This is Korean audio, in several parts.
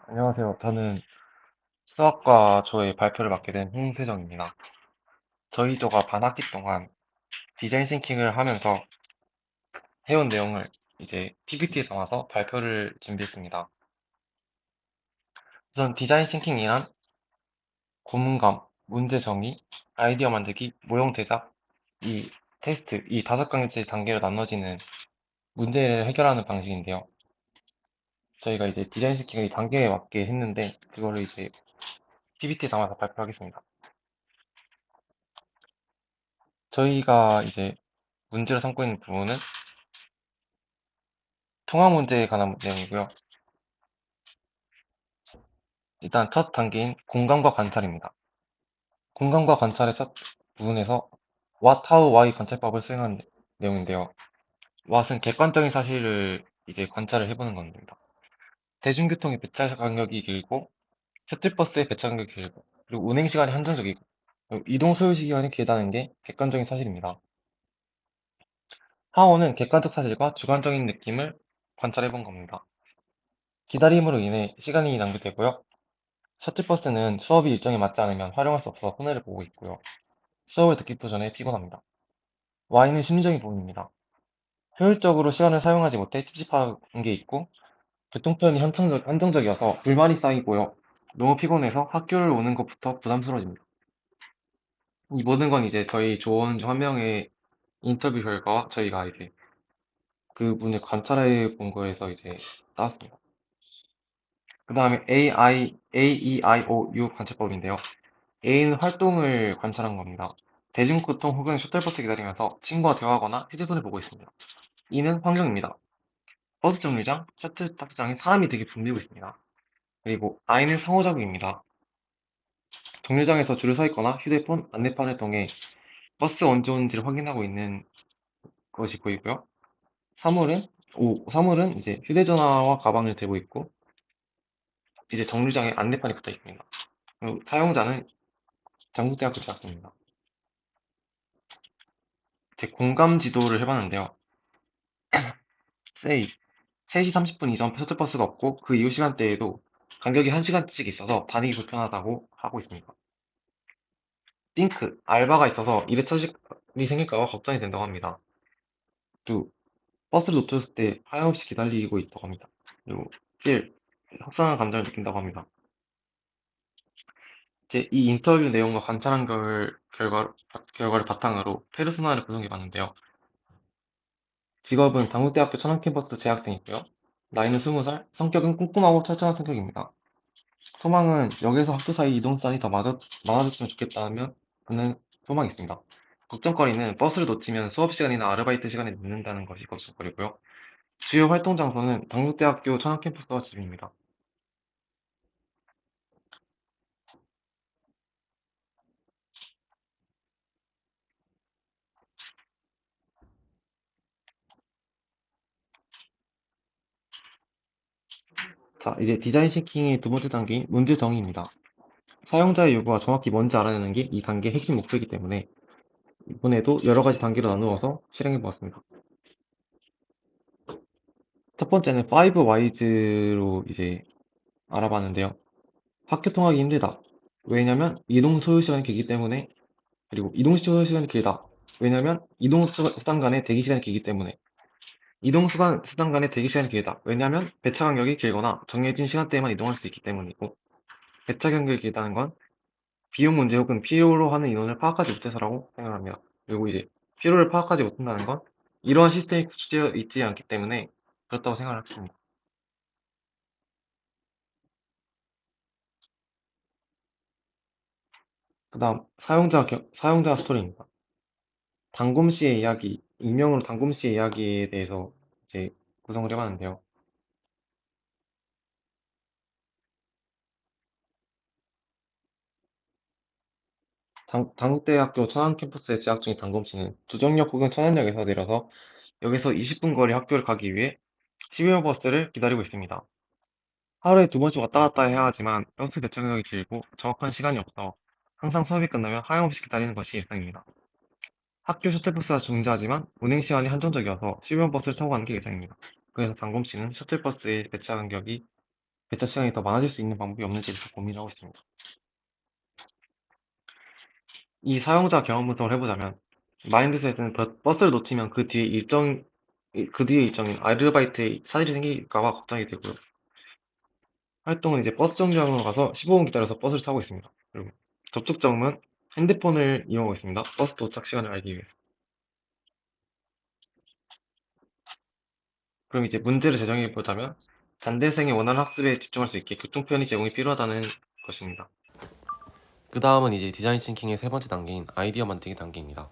안녕하세요. 저는 수학과 조의 발표를 맡게 된 홍세정입니다. 저희 조가 반학기 동안 디자인 싱킹을 하면서 해온 내용을 이제 PPT에 담아서 발표를 준비했습니다. 우선 디자인 싱킹이란 고문감, 문제 정의, 아이디어 만들기, 모형 제작, 이 테스트, 이 다섯 가지 단계로 나눠지는 문제를 해결하는 방식인데요. 저희가 이제 디자인 싱킹을 이 단계에 맞게 했는데 그거를 이제 PPT에 담아서 발표하겠습니다. 저희가 이제 문제로 삼고 있는 부분은 통합 문제에 관한 내용이고요. 일단 첫 단계인 공감과 관찰입니다. 공감과 관찰의 첫 부분에서 What, How, Why 관찰법을 수행한 내용인데요. What은 객관적인 사실을 이제 관찰을 해보는 겁니다. 대중교통의 배차 간격이 길고 셔틀버스의 배차 간격이 길고 그리고 운행 시간이 한정적이고 그리고 이동 소요 시간이 길다는 게 객관적인 사실입니다. How는 객관적 사실과 주관적인 느낌을 관찰해 본 겁니다. 기다림으로 인해 시간이 낭비되고요. 셔틀버스는 수업이 일정에 맞지 않으면 활용할 수 없어 손해를 보고 있고요. 수업을 듣기도 전에 피곤합니다. Y는 심리적인 부분입니다. 효율적으로 시간을 사용하지 못해 찝찝한 게 있고 교통편이 한정적이어서 불만이 쌓이고요. 너무 피곤해서 학교를 오는 것부터 부담스러워집니다. 이 모든 건 이제 저희 조원 중 한 명의 인터뷰 결과와 저희가 이제 그분을 관찰해 본 거에서 이제 따왔습니다. 그 다음에 AEIOU 관찰법인데요. A는 활동을 관찰한 겁니다. 대중교통 혹은 셔틀버스 기다리면서 친구와 대화하거나 휴대폰을 보고 있습니다. E는 환경입니다. 버스 정류장, 셔틀버스장에 사람이 되게 붐비고 있습니다. 그리고 I는 상호작용입니다. 정류장에서 줄을 서 있거나 휴대폰, 안내판을 통해 버스 언제 오는지를 확인하고 있는 것이 보이고요. 사물은 이제 휴대전화와 가방을 들고 있고 이제 정류장에 안내판이 붙어 있습니다. 그리고 사용자는 장국대학교 재학생입니다. 제 공감 지도를 해봤는데요. Say 3시 30분 이전 셔틀버스가 없고 그 이후 시간대에도 간격이 1시간씩 있어서 다니기 불편하다고 하고 있습니다. think 알바가 있어서 일에 차질이 생길까 봐 걱정이 된다고 합니다. do 버스를 놓쳤을 때 하염없이 기다리고 있다고 합니다. 그리고 feel 속상한 감정을 느낀다고 합니다. 이제 이 인터뷰 내용과 관찰한 결과를 바탕으로 페르소나를 구성해 봤는데요. 직업은 당국대학교 천안캠퍼스 재학생이고요. 나이는 20살, 성격은 꼼꼼하고 철저한 성격입니다. 소망은 역에서 학교 사이 이동수단이 더 많아졌으면 좋겠다면 그는 소망이 있습니다. 걱정거리는 버스를 놓치면 수업 시간이나 아르바이트 시간이 늦는다는 것이 걱정거리고요. 주요 활동 장소는 당국대학교 천안캠퍼스와 집입니다. 자, 이제 디자인 싱킹의 두 번째 단계인 문제 정의입니다. 사용자의 요구가 정확히 뭔지 알아내는 게 이 단계의 핵심 목표이기 때문에 이번에도 여러 가지 단계로 나누어서 실행해 보았습니다. 첫 번째는 5Whys로 이제 알아봤는데요. 학교 통학이 힘들다. 왜냐면 이동 소요 시간이 길기 때문에, 그리고 이동 소요 시간이 길다. 왜냐면 이동 수단 간의 대기 시간이 길기 때문에. 수단 간의 대기 시간이 길다. 왜냐면 배차 간격이 길거나 정해진 시간대에만 이동할 수 있기 때문이고, 배차 간격이 길다는 건 비용 문제 혹은 필요로 하는 인원을 파악하지 못해서라고 생각합니다. 그리고 이제 필요를 파악하지 못한다는 건 이러한 시스템이 구축되어 있지 않기 때문에 그렇다고 생각을 했습니다. 그 다음 사용자 스토리입니다. 단곰 씨의 이야기, 익명으로 단곰 씨의 이야기에 대해서 이제 구성을 해봤는데요. 당국대학교 천안 캠퍼스에 재학 중인 단곰 씨는 두정역 혹은 천안역에서 내려서 역에서 20분 거리 학교를 가기 위해 12번 버스를 기다리고 있습니다. 하루에 두 번씩 왔다 갔다 해야 하지만 버스 배차격이 길고 정확한 시간이 없어 항상 수업이 끝나면 하염없이 기다리는 것이 일상입니다. 학교 셔틀버스가 존재하지만 운행 시간이 한정적이어서 12번 버스를 타고 가는 게 일상입니다. 그래서 단곰 씨는 셔틀버스의 배차 간격이 배차 시간이 더 많아질 수 있는 방법이 없는지를 좀 고민하고 있습니다. 이 사용자 경험 분석을 해보자면 마인드셋은 버스를 놓치면 그 뒤에 일정인 아르바이트에 사질이 생길까 봐 걱정이 되고요. 활동은 이제 버스 정류장으로 가서 15분 기다려서 버스를 타고 있습니다. 그리고 접촉점은 핸드폰을 이용하고 있습니다. 버스 도착 시간을 알기 위해서. 그럼 이제 문제를 제정해 보자면 단대생이 원하는 학습에 집중할 수 있게 교통편이 제공이 필요하다는 것입니다. 그 다음은 이제 디자인 싱킹의 세 번째 단계인 아이디어 만들기 단계입니다.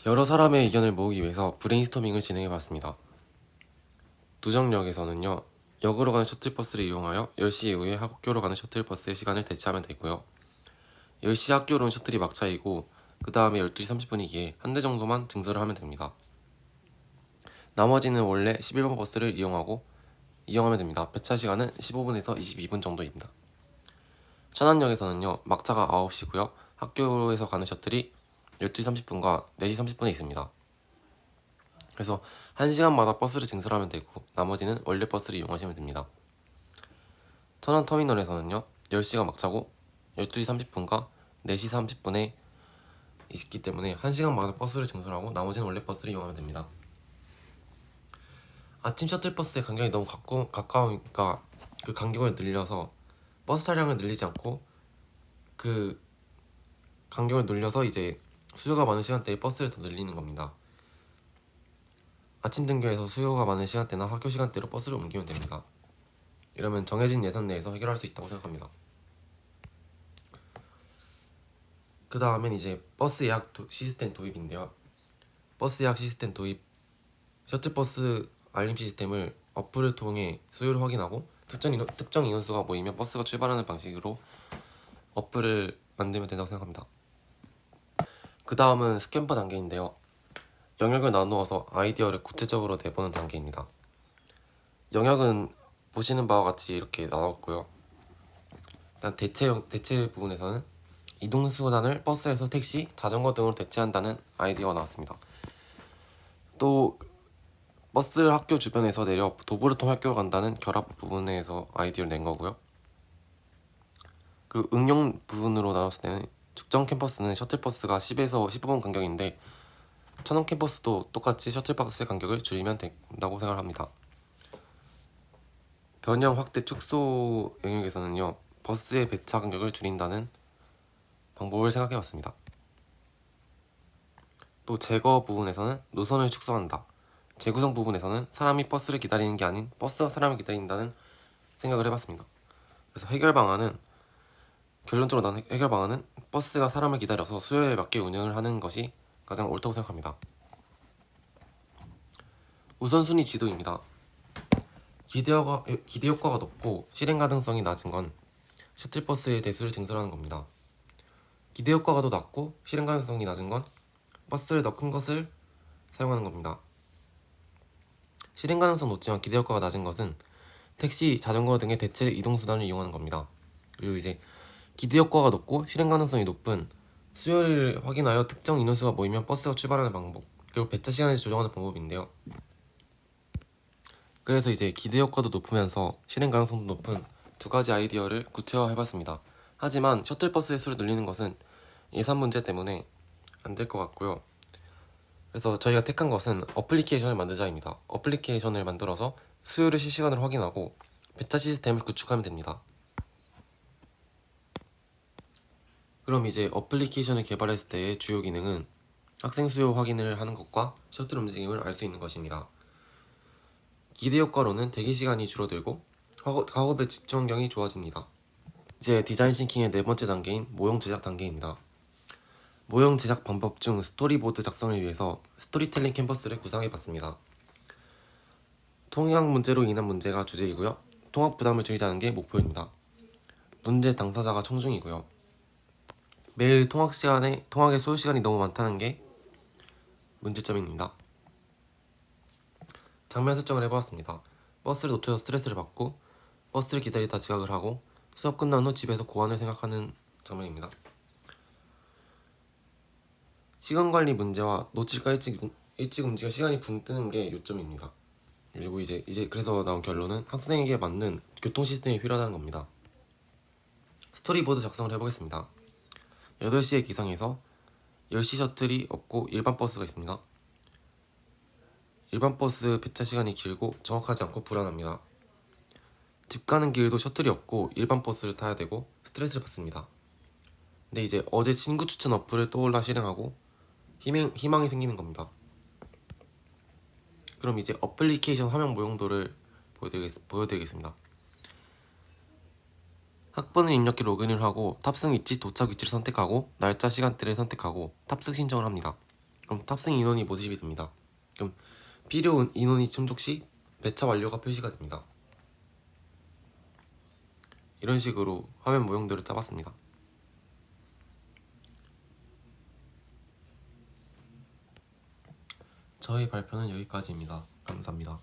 여러 사람의 의견을 모으기 위해서 브레인스토밍을 진행해봤습니다. 두정역에서는요, 역으로 가는 셔틀버스를 이용하여 10시 이후에 학교로 가는 셔틀버스의 시간을 대체하면 되고요. 10시 학교로는 셔틀이 막차이고 그 다음에 12시 30분이기에 한 대 정도만 증설을 하면 됩니다. 나머지는 원래 11번 버스를 이용하면 됩니다. 배차 시간은 15분에서 22분 정도입니다. 천안역에서는요, 막차가 9시고요. 학교에서 가는 셔틀이 12시 30분과 4시 30분에 있습니다. 그래서 1시간마다 버스를 증설하면 되고 나머지는 원래 버스를 이용하시면 됩니다. 천안터미널에서는요, 10시가 막차고 12시 30분과 4시 30분에 있기 때문에 1시간마다 버스를 증설하고 나머지는 원래 버스를 이용하면 됩니다. 아침 셔틀버스의 간격이 너무 가까우니까 그 간격을 늘려서 버스 차량을 늘리지 않고 그 간격을 늘려서 이제 수요가 많은 시간대에 버스를 더 늘리는 겁니다. 아침 등교에서 수요가 많은 시간대나 학교 시간대로 버스를 옮기면 됩니다. 이러면 정해진 예산 내에서 해결할 수 있다고 생각합니다. 그 다음엔 이제 버스 예약 시스템 도입인데요. 버스 예약 시스템 도입, 셔틀버스 알림 시스템을 어플을 통해 수요를 확인하고 특정 인원수가 모이면 버스가 출발하는 방식으로 어플을 만들면 된다고 생각합니다. 그 다음은 스캔퍼 단계인데요. 영역을 나누어서 아이디어를 구체적으로 내보는 단계입니다. 영역은 보시는 바와 같이 이렇게 나눴고요. 일단 대체 부분에서는 이동수단을 버스에서 택시, 자전거 등으로 대체한다는 아이디어가 나왔습니다. 또 버스를 학교 주변에서 내려 도보를 통해 학교 간다는 결합 부분에서 아이디어를 낸 거고요. 그리고 응용 부분으로 나눴을 때는 축전 캠퍼스는 셔틀버스가 10에서 15분 간격인데 천원 캠퍼스도 똑같이 셔틀버스의 간격을 줄이면 된다고 생각합니다. 변형 확대 축소 영역에서는요, 버스의 배차 간격을 줄인다는 방법을 생각해봤습니다. 또 제거 부분에서는 노선을 축소한다. 재구성 부분에서는 사람이 버스를 기다리는 게 아닌 버스가 사람을 기다린다는 생각을 해봤습니다. 그래서 결론적으로 나는 해결 방안은 버스가 사람을 기다려서 수요에 맞게 운영을 하는 것이 가장 옳다고 생각합니다. 우선순위 지도입니다. 기대 효과가 높고 실행 가능성이 낮은 건 셔틀버스의 대수를 증설하는 겁니다. 기대 효과가 더 낮고 실행 가능성이 낮은 건 버스를 더 큰 것을 사용하는 겁니다. 실행 가능성 높지만 기대 효과가 낮은 것은 택시, 자전거 등의 대체 이동수단을 이용하는 겁니다. 그리고 이제 기대 효과가 높고 실행 가능성이 높은 수요를 확인하여 특정 인원수가 모이면 버스가 출발하는 방법, 그리고 배차 시간을 조정하는 방법인데요. 그래서 이제 기대 효과도 높으면서 실행 가능성도 높은 두 가지 아이디어를 구체화해봤습니다. 하지만 셔틀버스의 수를 늘리는 것은 예산 문제 때문에 안 될 것 같고요. 그래서 저희가 택한 것은 어플리케이션을 만들자입니다. 어플리케이션을 만들어서 수요를 실시간으로 확인하고 배차 시스템을 구축하면 됩니다. 그럼 이제 어플리케이션을 개발했을 때의 주요 기능은 학생 수요 확인을 하는 것과 셔틀 움직임을 알 수 있는 것입니다. 기대 효과로는 대기 시간이 줄어들고 작업의 집중 환경이 좋아집니다. 이제 디자인 싱킹의 네 번째 단계인 모형 제작 단계입니다. 모형 제작 방법 중 스토리보드 작성을 위해서 스토리텔링 캔버스를 구상해봤습니다. 통학 문제로 인한 문제가 주제이고요. 통학 부담을 줄이자는 게 목표입니다. 문제 당사자가 청중이고요. 매일 통학의 소요 시간이 너무 많다는 게 문제점입니다. 장면 설정을 해보았습니다. 버스를 놓쳐서 스트레스를 받고 버스를 기다리다 지각을 하고 수업 끝난 후 집에서 고안을 생각하는 장면입니다. 시간관리 문제와 놓칠까 일찍 움직여 시간이 붕 뜨는 게 요점입니다. 그리고 이제 그래서 나온 결론은 학생에게 맞는 교통 시스템이 필요하다는 겁니다. 스토리보드 작성을 해보겠습니다. 8시에 기상해서 10시 셔틀이 없고 일반 버스가 있습니다. 일반 버스 배차 시간이 길고 정확하지 않고 불안합니다. 집 가는 길도 셔틀이 없고 일반 버스를 타야 되고 스트레스를 받습니다. 근데 이제 어제 친구 추천 어플을 떠올라 실행하고 희망이 생기는 겁니다. 그럼 이제 어플리케이션 화면 모형도를 보여드리겠습니다. 학번을 입력해 로그인을 하고 탑승 위치, 도착 위치를 선택하고 날짜, 시간대를 선택하고 탑승 신청을 합니다. 그럼 탑승 인원이 모집이 됩니다. 그럼 필요 인원이 충족 시 배차 완료가 표시가 됩니다. 이런 식으로 화면 모형도를 짜봤습니다. 저희 발표는 여기까지입니다. 감사합니다.